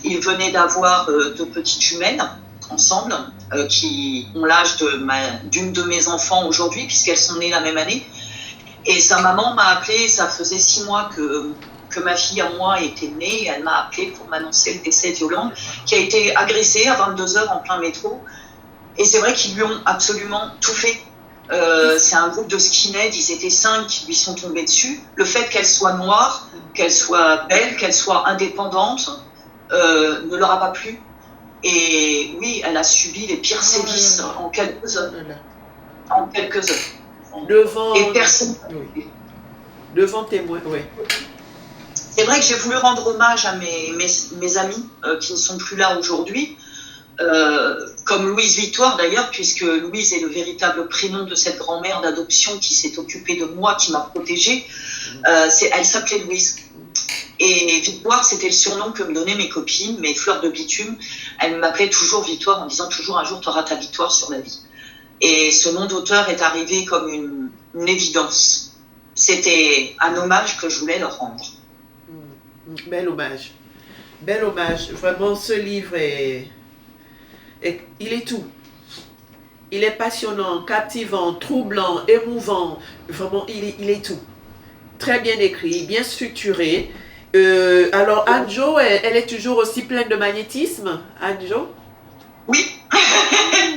[SPEAKER 2] Ils venaient d'avoir 2 petites jumelles ensemble, qui ont l'âge d'une de mes enfants aujourd'hui, puisqu'elles sont nées la même année. Et sa maman m'a appelé, ça faisait 6 mois que ma fille à moi était née, et elle m'a appelé pour m'annoncer le décès de Yolande, qui a été agressée à 22h en plein métro. Et c'est vrai qu'ils lui ont absolument tout fait. C'est un groupe de skinheads, ils étaient 5 qui lui sont tombés dessus. Le fait qu'elle soit noire, qu'elle soit belle, qu'elle soit indépendante, ne leur a pas plu. Et oui, elle a subi les pires sévices en quelques heures. En quelques heures.
[SPEAKER 1] Devant...
[SPEAKER 2] Et personne...
[SPEAKER 1] Devant témoin, oui.
[SPEAKER 2] C'est vrai que j'ai voulu rendre hommage à mes amis qui ne sont plus là aujourd'hui. Comme Louise Victoire d'ailleurs, puisque Louise est le véritable prénom de cette grand-mère d'adoption qui s'est occupée de moi, qui m'a protégée. Elle s'appelait Louise. Et Victoire, c'était le surnom que me donnaient mes copines, mes fleurs de bitume. Elles m'appelaient toujours Victoire en disant toujours un jour tu auras ta victoire sur la vie. Et ce nom d'auteur est arrivé comme une évidence. C'était un hommage que je voulais leur rendre.
[SPEAKER 1] Bel hommage. Bel hommage. Vraiment, ce livre il est tout. Il est passionnant, captivant, troublant, émouvant. Vraiment, il est tout. Très bien écrit, bien structuré. Alors, Anjo, elle est toujours aussi pleine de magnétisme, Anjo?
[SPEAKER 2] Oui.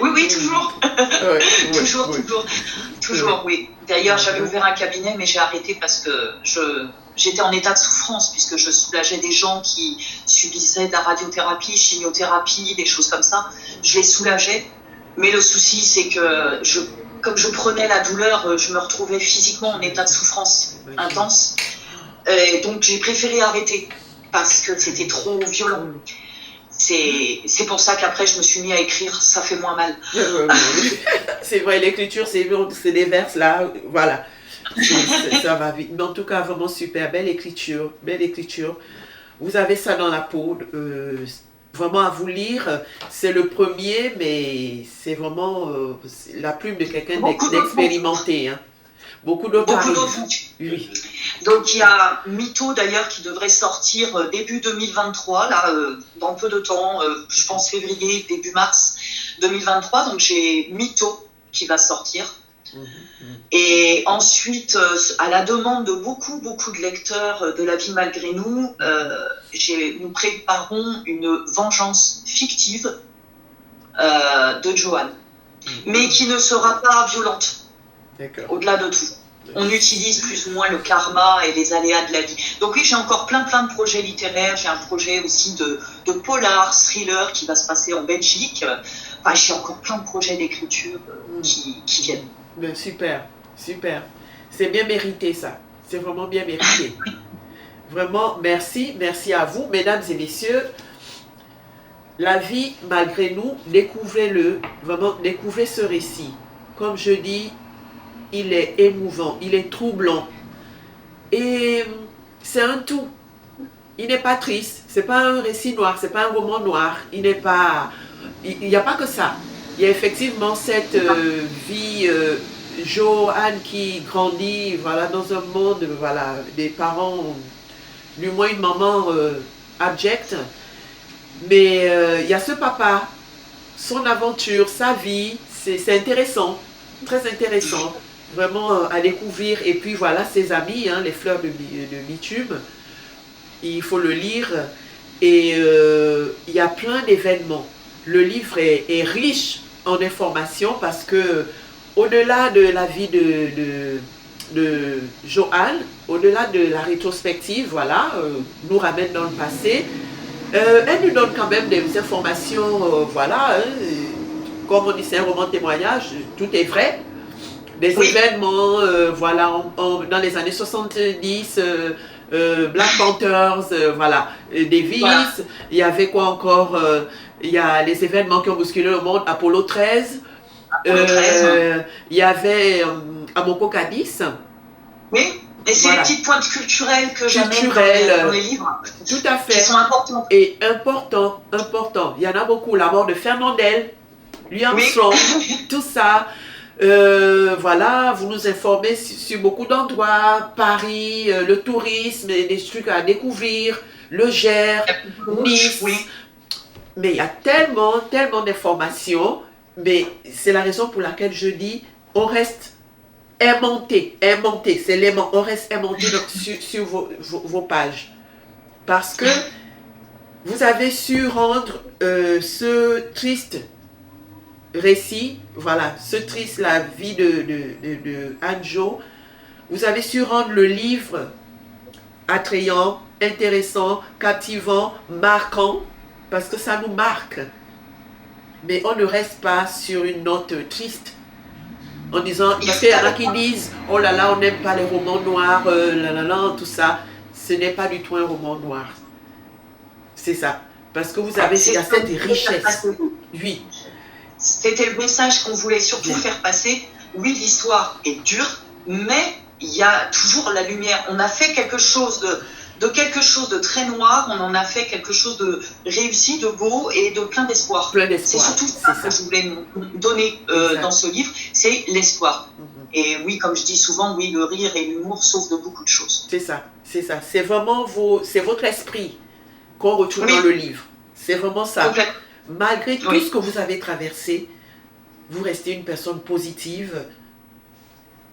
[SPEAKER 2] oui, toujours. Toujours, oui. D'ailleurs, j'avais ouvert un cabinet, mais j'ai arrêté parce que j'étais en état de souffrance, puisque je soulageais des gens qui subissaient de la radiothérapie, chimiothérapie, des choses comme ça. Je les soulageais. Mais le souci, c'est que comme je prenais la douleur, je me retrouvais physiquement en état de souffrance intense. Et donc, j'ai préféré arrêter parce que c'était trop violent. C'est pour ça qu'après, je me suis mis à écrire. Ça fait moins mal.
[SPEAKER 1] C'est vrai, l'écriture, c'est des vers là. Voilà. Ça va vite. Mais en tout cas, vraiment super. Belle écriture. Belle écriture. Vous avez ça dans la peau. Vraiment à vous lire. C'est le premier, mais c'est vraiment la plume de quelqu'un d'expérimenté. Hein. Beaucoup d'autres. Oui.
[SPEAKER 2] Donc il y a Mytho d'ailleurs qui devrait sortir début 2023, là, dans peu de temps, je pense février, début mars 2023. Donc j'ai Mytho qui va sortir.
[SPEAKER 1] Mhm.
[SPEAKER 2] Et ensuite, à la demande de beaucoup de lecteurs de La vie malgré nous, nous préparons une vengeance fictive de Joanne, mais qui ne sera pas violente, au-delà de tout. On utilise plus ou moins le karma et les aléas de la vie. Donc oui, j'ai encore plein de projets littéraires. J'ai un projet aussi de polar, thriller qui va se passer en Belgique. Enfin, j'ai encore plein de projets d'écriture qui viennent.
[SPEAKER 1] Ben, super, super. C'est bien mérité ça. C'est vraiment bien mérité. Vraiment, merci. Merci à vous, mesdames et messieurs. La vie malgré nous, découvrez-le. Vraiment, découvrez ce récit. Comme je dis, il est émouvant, il est troublant. Et c'est un tout. Il n'est pas triste. C'est pas un récit noir, c'est pas un roman noir. Il n'est pas... Il n'y a pas que ça. Il y a effectivement cette vie... Joanne qui grandit, voilà, dans un monde, voilà, des parents, du moins une maman abjecte. Mais il y a ce papa, son aventure, sa vie, c'est intéressant, très intéressant, vraiment à découvrir. Et puis voilà, ses amis, hein, les fleurs de bitume, il faut le lire. Et il y a plein d'événements. Le livre est riche en informations parce que au-delà de la vie de Joanne, au-delà de la rétrospective, voilà, nous ramène dans le passé, elle nous donne quand même des informations, voilà, comme on dit, c'est un roman de témoignage, tout est vrai. Des événements, voilà, dans les années 70, Black Panthers, voilà, Davis, voilà. Il y avait quoi encore, il y a les événements qui ont bousculé le monde, Apollo 13, il y avait Amoko Cadiz.
[SPEAKER 2] Oui, et c'est voilà. Les petites pointes culturelles que j'amène dans les livres.
[SPEAKER 1] Tout à fait.
[SPEAKER 2] Qui sont importantes.
[SPEAKER 1] Et important. Il y en a beaucoup. La mort de Fernandel, Louis Armstrong, tout ça. Voilà, vous nous informez sur beaucoup d'endroits, Paris, le tourisme, des trucs à découvrir, le Gers, Nice. Oui. Mais il y a tellement d'informations. Mais c'est la raison pour laquelle je dis, on reste aimanté, c'est l'aimant, on reste aimanté sur vos pages. Parce que vous avez su rendre ce triste récit, voilà, la vie de Anjo, vous avez su rendre le livre attrayant, intéressant, captivant, marquant, parce que ça nous marque. Mais on ne reste pas sur une note triste en disant, parce qu'il y en a qui disent, oh là là, on n'aime pas les romans noirs, tout ça. Ce n'est pas du tout un roman noir. C'est ça. Parce que vous avez cette richesse. Oui.
[SPEAKER 2] C'était le message qu'on voulait surtout faire passer. Oui, l'histoire est dure, mais il y a toujours la lumière. On a fait quelque chose de quelque chose de très noir, on en a fait quelque chose de réussi, de beau et de plein d'espoir. C'est surtout ça que je voulais donner dans ce livre, c'est l'espoir. Et oui, comme je dis souvent, oui, le rire et l'humour sauvent de beaucoup de choses.
[SPEAKER 1] C'est ça. C'est vraiment c'est votre esprit qu'on retrouve dans le livre. C'est vraiment ça. Malgré tout ce que vous avez traversé, vous restez une personne positive.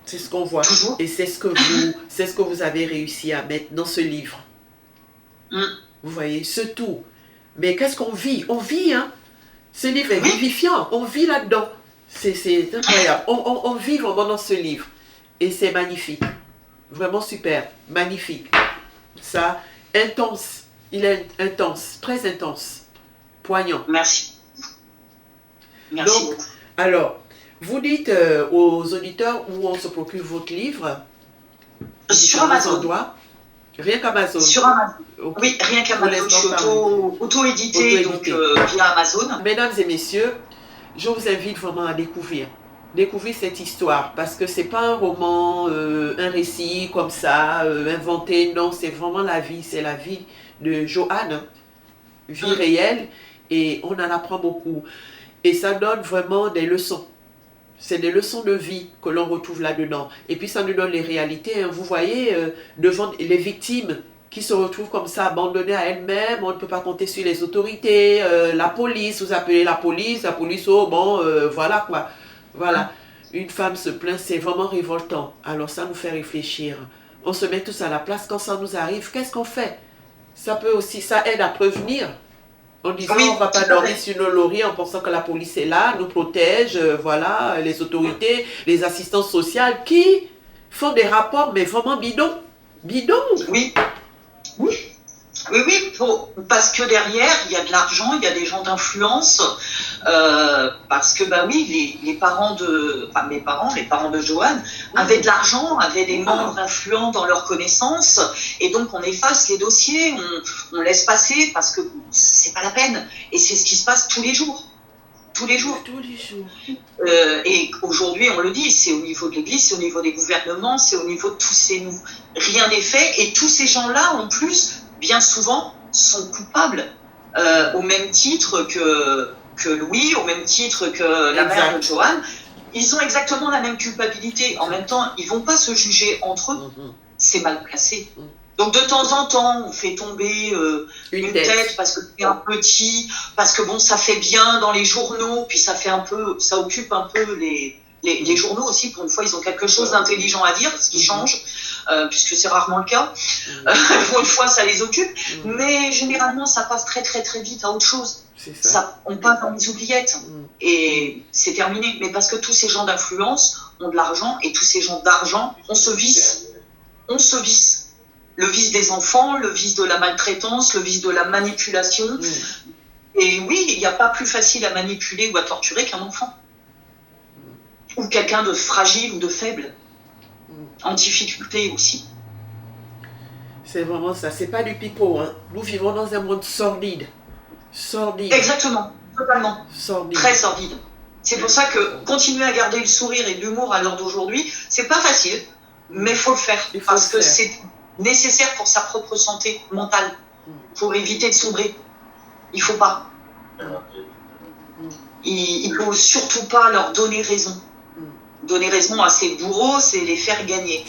[SPEAKER 1] C'est ce qu'on voit.
[SPEAKER 2] Toujours.
[SPEAKER 1] Et c'est ce que vous avez réussi à mettre dans ce livre. Vous voyez, ce tout. Mais qu'est-ce qu'on vit? On vit, hein. Ce livre est vivifiant. On vit là-dedans. C'est incroyable. On vit vraiment dans ce livre. Et c'est magnifique. Vraiment super. Magnifique. Ça, intense. Il est intense. Très intense. Poignant.
[SPEAKER 2] Merci. Merci beaucoup.
[SPEAKER 1] Alors, vous dites aux auditeurs où on se procure votre livre.
[SPEAKER 2] Sur Amazon.
[SPEAKER 1] Rien qu'Amazon.
[SPEAKER 2] Sur Amazon. Okay. Oui, rien qu'Amazon. Je suis auto-édité donc via Amazon.
[SPEAKER 1] Mesdames et messieurs, je vous invite vraiment à découvrir cette histoire parce que c'est pas un roman, un récit comme ça, inventé. Non, c'est vraiment la vie. C'est la vie de Joanne, vie réelle, et on en apprend beaucoup. Et ça donne vraiment des leçons. C'est des leçons de vie que l'on retrouve là-dedans. Et puis ça nous donne les réalités. Hein. Vous voyez, devant les victimes qui se retrouvent comme ça, abandonnées à elles-mêmes, on ne peut pas compter sur les autorités, la police, vous appelez la police, oh bon, voilà quoi. Voilà. Une femme se plaint, c'est vraiment révoltant. Alors ça nous fait réfléchir. On se met tous à la place. Quand ça nous arrive, qu'est-ce qu'on fait? Ça peut aussi, ça aide à prévenir. En disant,
[SPEAKER 2] Oui,
[SPEAKER 1] on ne va pas
[SPEAKER 2] tout à
[SPEAKER 1] dormir
[SPEAKER 2] fait.
[SPEAKER 1] sur nos lauriers en pensant que la police est là, nous protège, voilà, les autorités, les assistances sociales qui font des rapports, mais vraiment bidons. Bidons.
[SPEAKER 2] Oui, oui. Oui, oui, parce que derrière, il y a de l'argent, il y a des gens d'influence, parce que, bah oui, les parents enfin mes parents, les parents de Joanne, avaient de l'argent, avaient des membres influents dans leurs connaissances, et donc on efface les dossiers, on laisse passer, parce que c'est pas la peine, et c'est ce qui se passe tous les jours. Tous les jours.
[SPEAKER 1] Tous les jours.
[SPEAKER 2] Et aujourd'hui, on le dit, c'est au niveau de l'Église, c'est au niveau des gouvernements, c'est au niveau de tous ces... Rien n'est fait, et tous ces gens-là, en plus, bien souvent, sont coupables, au même titre que Louis, au même titre que la mère de Joanne. Ils ont exactement la même culpabilité. En même temps, ils ne vont pas se juger entre eux. C'est mal placé. Donc de temps en temps, on fait tomber une tête parce que c'est un petit, parce que bon, ça fait bien dans les journaux, puis ça occupe un peu les journaux aussi. Pour une fois, ils ont quelque chose d'intelligent à dire, ce qui change, puisque c'est rarement le cas. Pour une fois, ça les occupe, mais généralement, ça passe très très très vite à autre chose. On passe dans les oubliettes et c'est terminé. Mais parce que tous ces gens d'influence ont de l'argent et tous ces gens d'argent, on se visse. On se visse. Le vice des enfants, le vice de la maltraitance, le vice de la manipulation. Et oui, il n'y a pas plus facile à manipuler ou à torturer qu'un enfant. Ou quelqu'un de fragile ou de faible. En difficulté aussi.
[SPEAKER 1] C'est vraiment ça. C'est pas du pipeau. Hein. Nous vivons dans un monde sordide. Sordide.
[SPEAKER 2] Exactement. Totalement.
[SPEAKER 1] Sordide.
[SPEAKER 2] Très sordide. C'est pour ça que continuer à garder le sourire et l'humour à l'heure d'aujourd'hui, c'est pas facile, mais il faut le faire. Parce que c'est nécessaire pour sa propre santé mentale, pour éviter de sombrer. Il faut pas. Il faut surtout pas leur donner raison. Donner raison à ses bourreaux, c'est les faire gagner.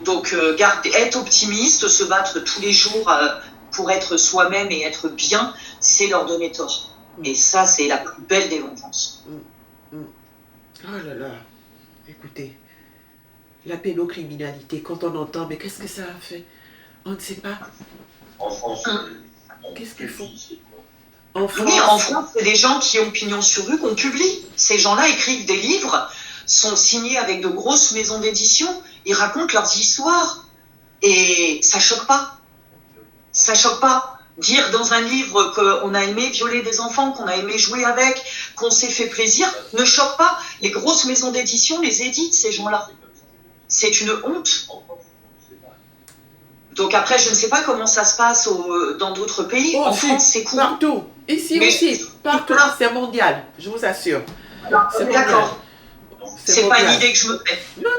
[SPEAKER 2] Donc, être optimiste, se battre tous les jours pour être soi-même et être bien, c'est leur donner tort. Et ça, c'est la plus belle des vengeances.
[SPEAKER 1] Oh là là, écoutez, la pédocriminalité, quand on entend, mais qu'est-ce que ça a fait? On ne sait pas.
[SPEAKER 3] En France,
[SPEAKER 1] qu'est-ce qu'ils font?
[SPEAKER 2] En France, c'est des gens qui ont pignon sur rue qu'on publie. Ces gens-là écrivent des livres, sont signés avec de grosses maisons d'édition, ils racontent leurs histoires. Et ça choque pas. Ça choque pas. Dire dans un livre qu'on a aimé violer des enfants, qu'on a aimé jouer avec, qu'on s'est fait plaisir, ne choque pas. Les grosses maisons d'édition les éditent, ces gens-là. C'est une honte. Donc après, je ne sais pas comment ça se passe dans d'autres pays. En France, c'est cool.
[SPEAKER 1] Partout. Ici aussi. Partout. C'est mondial, je vous assure.
[SPEAKER 2] D'accord. C'est pas une idée que je me fais.
[SPEAKER 1] Non.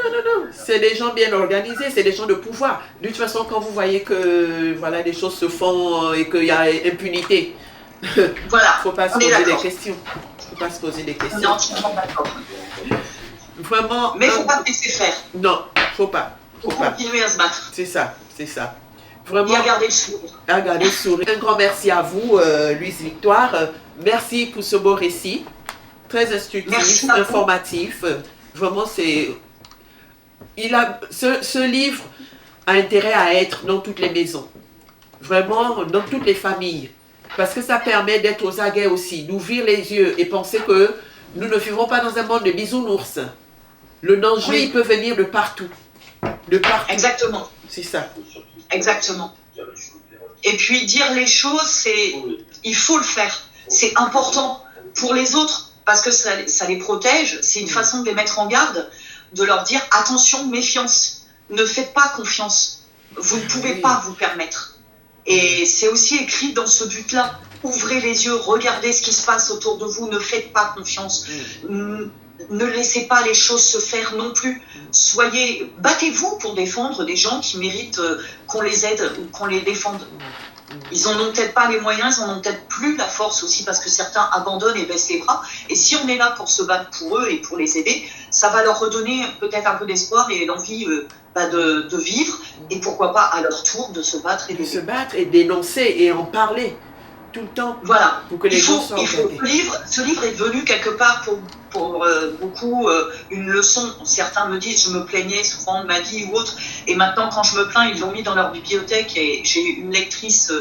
[SPEAKER 1] C'est des gens bien organisés, c'est des gens de pouvoir. De toute façon, quand vous voyez que voilà, des choses se font et qu'il y a impunité,
[SPEAKER 2] voilà.
[SPEAKER 1] Il ne faut pas se poser des questions. Il ne faut pas se poser des questions.
[SPEAKER 2] Non, d'accord.
[SPEAKER 1] Vraiment.
[SPEAKER 2] Mais il ne faut pas laisser faire.
[SPEAKER 1] Non, il ne faut pas.
[SPEAKER 2] Il faut continuer à se battre.
[SPEAKER 1] C'est ça. Vraiment.
[SPEAKER 2] Et à garder le sourire.
[SPEAKER 1] Un grand merci à vous, Louise Victoire. Merci pour ce beau récit. Très instructif, informatif. Vraiment, ce livre a intérêt à être dans toutes les maisons. Vraiment, dans toutes les familles. Parce que ça permet d'être aux aguets aussi, d'ouvrir les yeux et penser que nous ne vivons pas dans un monde de bisounours. Le danger, il peut venir de partout. De partout.
[SPEAKER 2] Exactement.
[SPEAKER 1] C'est ça.
[SPEAKER 2] Exactement. Et puis, dire les choses, il faut le faire. C'est important pour les autres. Parce que ça les protège, c'est une façon de les mettre en garde, de leur dire attention, méfiance, ne faites pas confiance, vous ne pouvez pas vous permettre. Et c'est aussi écrit dans ce but-là, ouvrez les yeux, regardez ce qui se passe autour de vous, ne faites pas confiance, ne laissez pas les choses se faire non plus, battez-vous pour défendre des gens qui méritent qu'on les aide ou qu'on les défende. Ils n'en ont peut-être pas les moyens, ils n'en ont peut-être plus la force aussi parce que certains abandonnent et baissent les bras. Et si on est là pour se battre pour eux et pour les aider, ça va leur redonner peut-être un peu d'espoir et l'envie de vivre et pourquoi pas à leur tour de se battre et d'aider.
[SPEAKER 1] De se battre et dénoncer et en parler. tout le temps,
[SPEAKER 2] Voilà.
[SPEAKER 1] pour que les gens soient regardés.
[SPEAKER 2] Ce livre est devenu quelque part pour beaucoup une leçon. Certains me disent, je me plaignais souvent de ma vie ou autre, et maintenant quand je me plains, ils l'ont mis dans leur bibliothèque, et j'ai une lectrice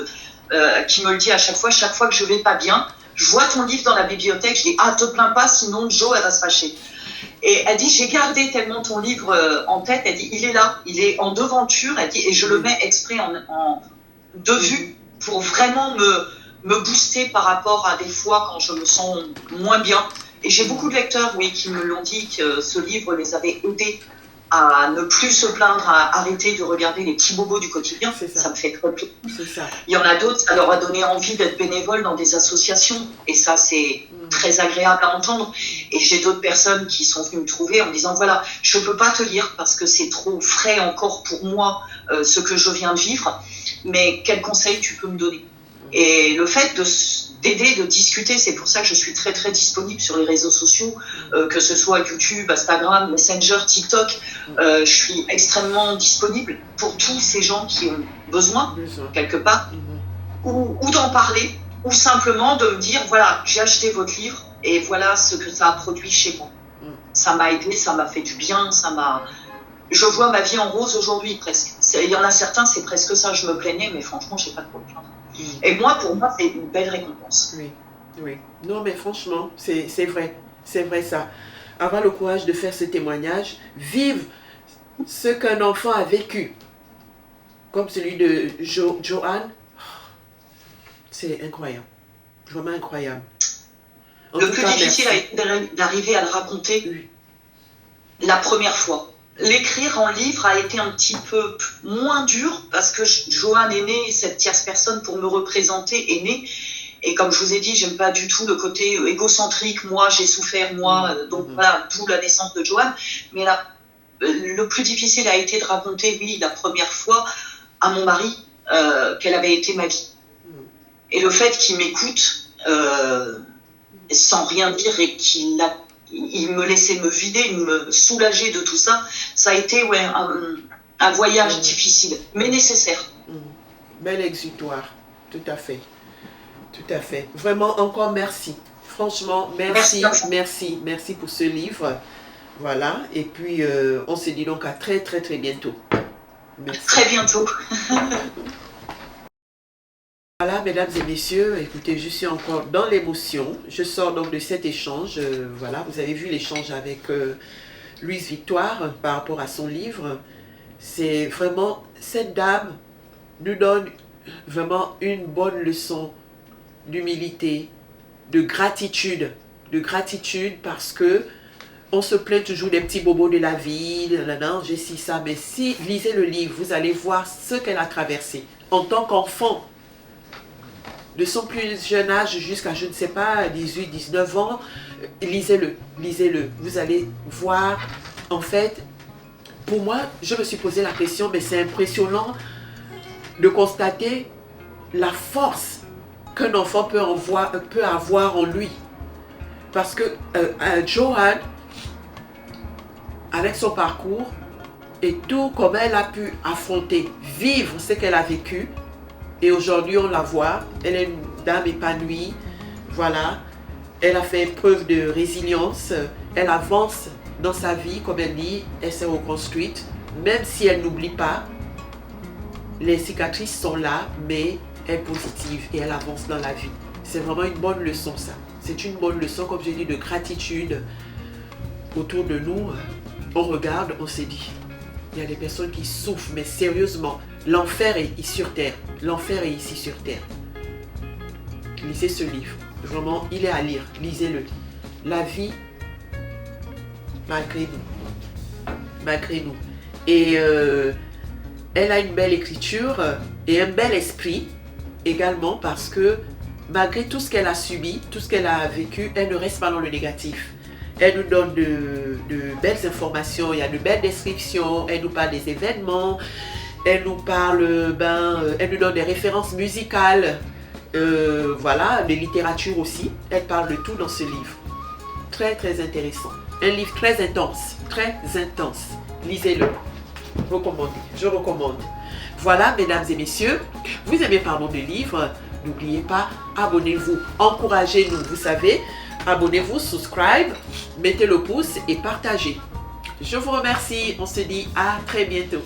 [SPEAKER 2] qui me le dit à chaque fois que je vais pas bien, je vois ton livre dans la bibliothèque, je dis, ah, te plains pas, sinon Jo, elle va se fâcher. Et elle dit, j'ai gardé tellement ton livre en tête, elle dit, il est là, il est en devanture, elle dit, et je le mets exprès en de vue pour vraiment me booster par rapport à des fois quand je me sens moins bien. Et j'ai beaucoup de lecteurs, oui, qui me l'ont dit que ce livre les avait aidés à ne plus se plaindre, à arrêter de regarder les petits bobos du quotidien. Ça me fait très plaisir. Il y en a d'autres, ça leur a donné envie d'être bénévoles dans des associations. Et ça, c'est très agréable à entendre. Et j'ai d'autres personnes qui sont venues me trouver en me disant, voilà, je ne peux pas te lire parce que c'est trop frais encore pour moi, ce que je viens de vivre. Mais quels conseils tu peux me donner? Et le fait d'aider, de discuter, c'est pour ça que je suis très très disponible sur les réseaux sociaux, que ce soit YouTube, Instagram, Messenger, TikTok. Je suis extrêmement disponible pour tous ces gens qui ont besoin, quelque part, ou d'en parler, ou simplement de me dire, voilà, j'ai acheté votre livre et voilà ce que ça a produit chez moi. Ça m'a aidé, ça m'a fait du bien, je vois ma vie en rose aujourd'hui, presque. Il y en a certains, c'est presque ça, je me plaignais, mais franchement, je n'ai pas de quoi me plaindre. Et moi, pour moi, c'est une belle récompense.
[SPEAKER 1] Oui, oui. Non, mais franchement, c'est vrai. C'est vrai ça. Avoir le courage de faire ce témoignage, vivre ce qu'un enfant a vécu, comme celui de Joanne, c'est incroyable. Vraiment incroyable.
[SPEAKER 2] Le plus difficile a été d'arriver à le raconter la première fois. L'écrire en livre a été un petit peu moins dur parce que Joanne est née, cette tierce personne pour me représenter est née. Et comme je vous ai dit, j'aime pas du tout le côté égocentrique, moi j'ai souffert, moi, donc voilà, d'où la naissance de Joanne. Mais là, le plus difficile a été de raconter, oui, la première fois à mon mari qu'elle avait été ma vie. Et le fait qu'il m'écoute sans rien dire et il me laissait me vider, me soulager de tout ça, ça a été un voyage difficile, mais nécessaire.
[SPEAKER 1] Bel exutoire, tout à fait. Tout à fait. Vraiment, encore merci. Franchement, merci pour ce livre. Voilà, et puis on se dit donc à très très très bientôt. Merci.
[SPEAKER 2] Très bientôt.
[SPEAKER 1] Voilà, mesdames et messieurs, écoutez, je suis encore dans l'émotion. Je sors donc de cet échange. Voilà, vous avez vu l'échange avec Louise Victoire par rapport à son livre. C'est vraiment, cette dame nous donne vraiment une bonne leçon d'humilité, de gratitude parce que on se plaint toujours des petits bobos de la vie, non, j'ai ci, ça, mais si lisez le livre, vous allez voir ce qu'elle a traversé en tant qu'enfant. De son plus jeune âge jusqu'à, je ne sais pas, 18, 19 ans, lisez-le. Vous allez voir, en fait, pour moi, je me suis posé la question, mais c'est impressionnant de constater la force qu'un enfant peut avoir en lui. Parce que Joanne, avec son parcours, et tout comme elle a pu affronter, vivre ce qu'elle a vécu, et aujourd'hui, on la voit, elle est une dame épanouie, voilà. Elle a fait preuve de résilience, elle avance dans sa vie, comme elle dit, elle s'est reconstruite. Même si elle n'oublie pas, les cicatrices sont là, mais elle est positive et elle avance dans la vie. C'est vraiment une bonne leçon, ça. C'est une bonne leçon, comme j'ai dit, de gratitude. Autour de nous, on regarde, on s'est dit, il y a des personnes qui souffrent, mais sérieusement, l'enfer est ici sur terre. L'enfer est ici sur terre. Lisez ce livre. Vraiment, il est à lire. Lisez-le. La vie, malgré nous. Et elle a une belle écriture et un bel esprit également parce que malgré tout ce qu'elle a subi, tout ce qu'elle a vécu, elle ne reste pas dans le négatif. Elle nous donne de belles informations, il y a de belles descriptions, elle nous parle des événements, elle nous parle, elle nous donne des références musicales, voilà, de littérature aussi. Elle parle de tout dans ce livre. Très très intéressant. Un livre très intense. Lisez-le. Recommandé. Je recommande. Voilà, mesdames et messieurs, vous aimez Parlons de livres, N'oubliez pas, abonnez-vous, encouragez-nous, vous savez. Abonnez-vous, subscribe, mettez le pouce et partagez. Je vous remercie, on se dit à très bientôt.